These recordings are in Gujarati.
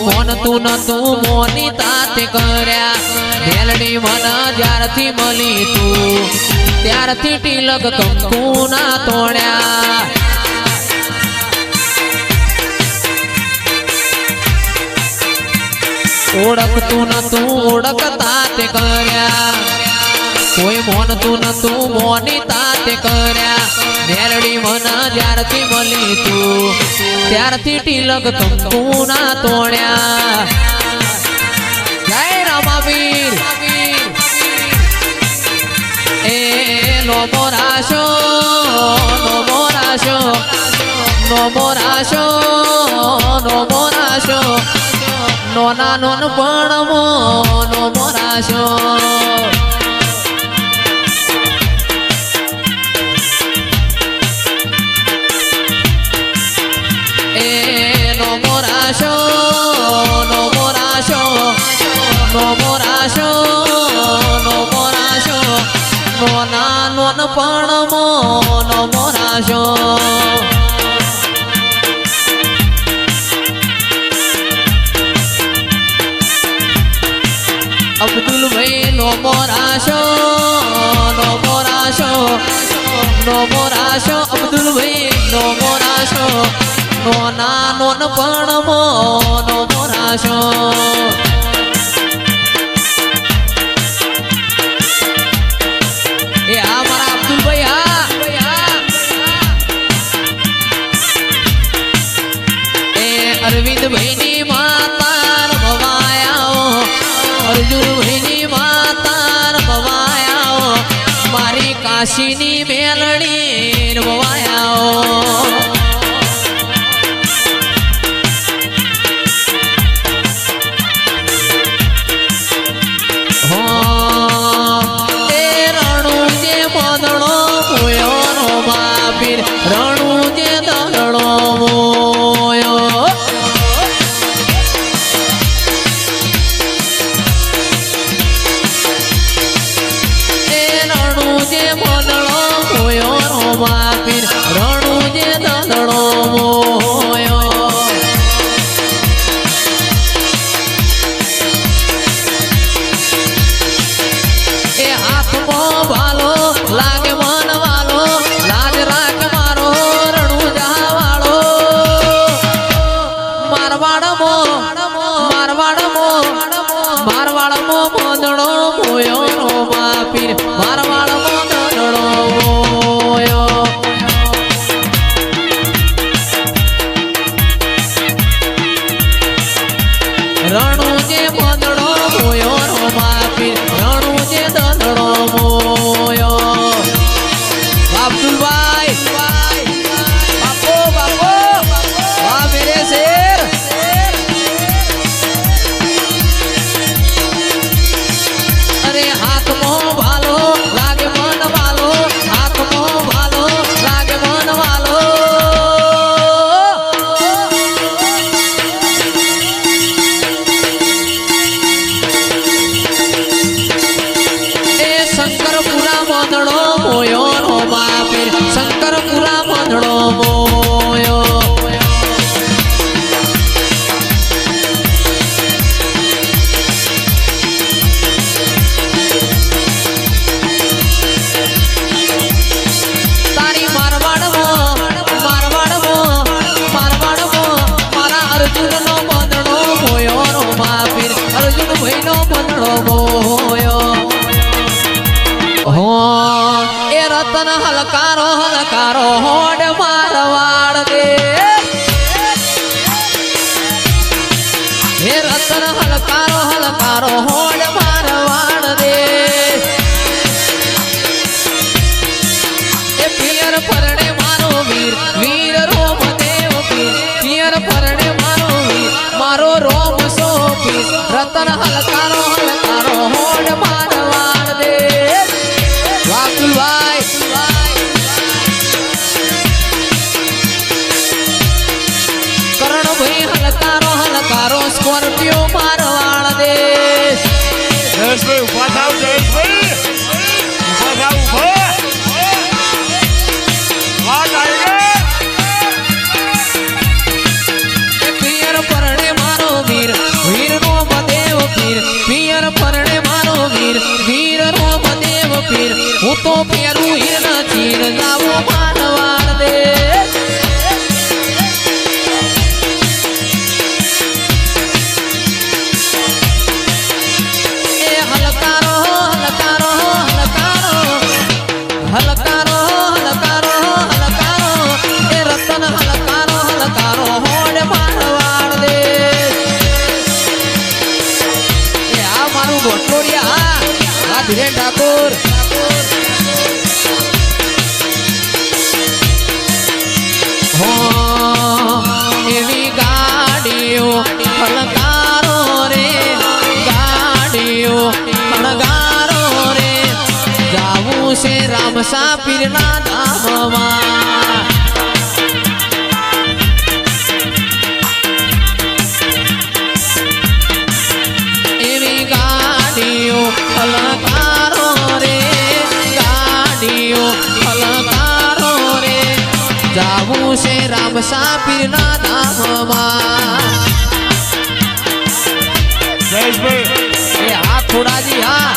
મોન તું ન તું મોની તાતે કર્યા મેલડી મન જ્યારથી મળી તું ત્યારથી તિલક કંકુ ના તોડ્યા ઓળખતું ન તું ઓળખતા તે કર્યા કોઈ મોન તું ન તું મોની તાતે કર્યા મેલડી મન જ્યારથી મળી તું ત્યારથી તિલક કંકુ ના તોડ્યા જય રામાવીર એ નો મોરાશો નો મોરાશો નો મોરાશો નો મોરાશો નોના નોન પણ નો મોરાશો એ નો મોરાશો નો મોરાશો નો મોરાશો નો મોરાશો નોના નોન પણ નો મોરાશો અબ્દુલ ભાઈ નો મોરાશો નો મોરાશો નો મોરાશો અબ્દુલ ભાઈ નો મોરાશો નો નાનો ન પણ નો મોરાશો એ આ મારા અબ્દુલ ભાઈ એ અરવિંદ ભાઈ ની માતા રમવાયા અર્જુન ભાઈની માતા રમવાયા મારી કાશીની મેલડી રમવાયા હલકારો હલકારો હોડ મારવાડ દે હે રતન હલકારો હલકારો હોડ મારવાડ દે એ પિયર પરણે મારો વીર વીર રોમ દેવ પીર પિયર પરણે મારો વીર મારો રોમ સો પીર રતન હલકારો હલકારો હોડ મારવાડ દે વાકુલભાઈ હલકારો હલકારો સ્કોર્પિયો મારવાડ દે જયેશભાઈ ઉભા થાવ જયેશભાઈ ઉભા થાવ ઉભા વાહ ટાઈગર પિયર પરણે મારો વીર તો પેરું હિર ચીર જાવું માનવાડ દે એ હલકારો હલકારો હલકારો હલકારો હલકારો હલકારો એ રતન હલકારો હલકારો હોડ માનવાડ દે એ આ મારું ગોટલોડિયા આ ધીરે ઠાકોર એવી ગાડીઓ હલકારો રે ગાડીઓ હલકારો રે જાવું છે રામસા પીરના ધામમાં એવી ગાડીઓ હલકારો રે ગાડીઓ હલકારો રે જાવું છે રામસા પીરના ધામમાં જયેશભાઈ એ હા ખોડાજી હા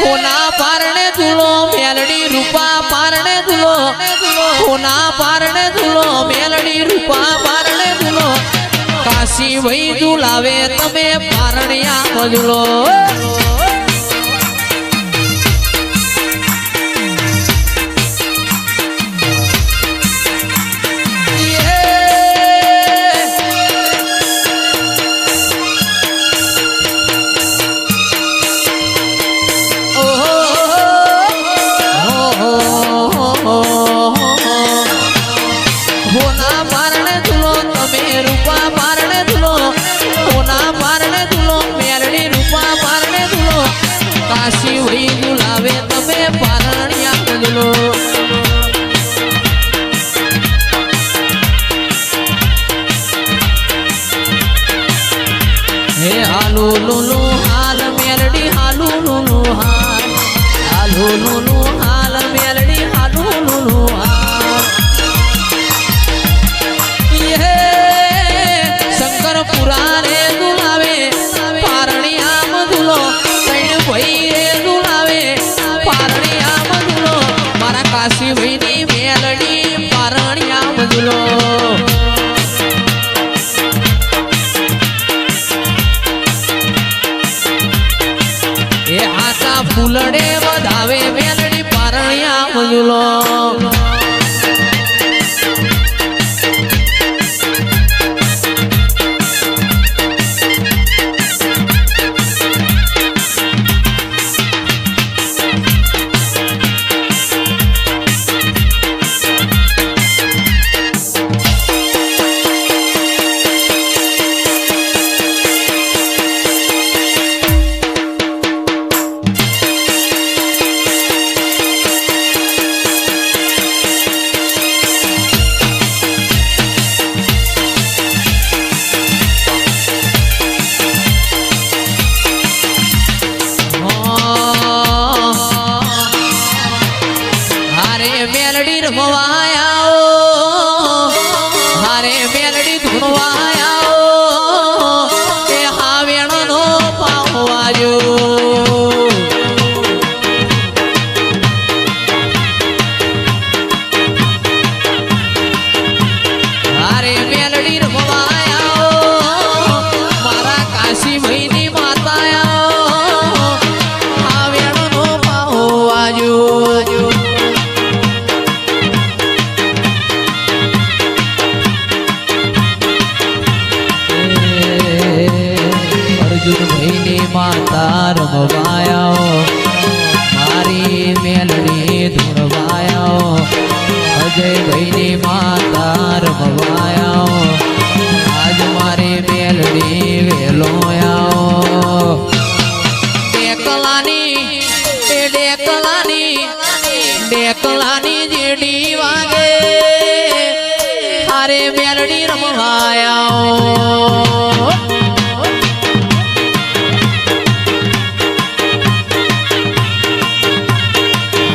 હોના પારણે ધૂલો મેલડી રૂપા પારણે ધૂલો હોના પારણે ધૂલો મેલડી રૂપા પારણે ધૂલો કાશી વઈ ઝુલાવે તમે પારણિયા મજલો હોના પારણે ધૂલો તમે રૂપા પારણે ધૂલો હોના પારણે ધૂલો મેલડી રૂપા પારણે ધૂલો કાશી વઈ ઝુલાવે તમે પારણિયા મજલો હે હાલુ લુલુ હાલ મેલડી હાલુ લુલુ હાલ હાલુ લુલુ હાલ મેલડી હાલુ લુલુ હાલ યે શંકર પુરાણે દુલાવે પારણિયા મધુલો તૈણ ભાઈ રે દુલાવે પારણિયા મધુલો મારા કાશી ભાઈની મેલડી પારણિયા મધુલો એ આશા ફૂલડે વધાવે મેલડી પારણિયા મજલો મેલડી રમવાયા હારે મેલડી ધૂણવાયા એ હાવેણનો પાવવાજો હારે મેલડી રમવાયા મારા કાશી ભાઈની માતાયા હાવેણનો પાવવાજો અર્જુનભાઈની માતા રમવાયા મારી મેલડી ધૂણવાયા અજયભાઈની માતા રમવાયા આજ મારી મેલડી વેલોયા ડેકલાની જેડી વાગે હારે મેલડી રમવાયા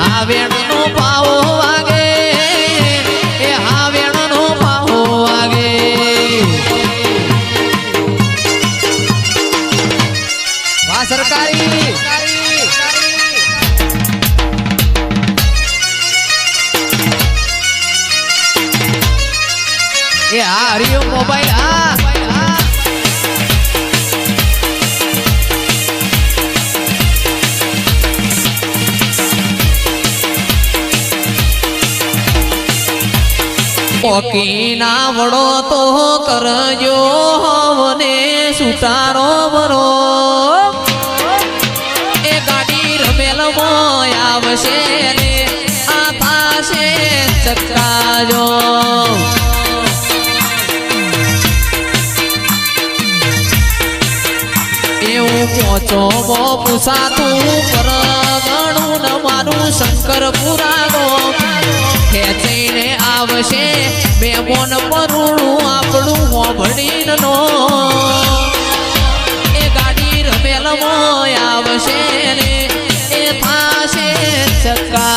હાવેણનો પાવો વાગે એ હાવેણનો પાવો વાગે એ હા હરિઓમ મોબાઈલ હા ઓકીના વડો તો કરજો હવને સુતારો બરો એ ગાડી રમેલમાં આવશે ને આ થાશે ચક્કાજો એવું પહોંચો પૂછાતું પર ગણું ન મારું શંકર પુરાણો ખેંચીને આવશે બે મોન પરુણું આપણું હોભળીન નો એ ગાડી રમેલમાં આવશે ને એ થાશે ચક્કા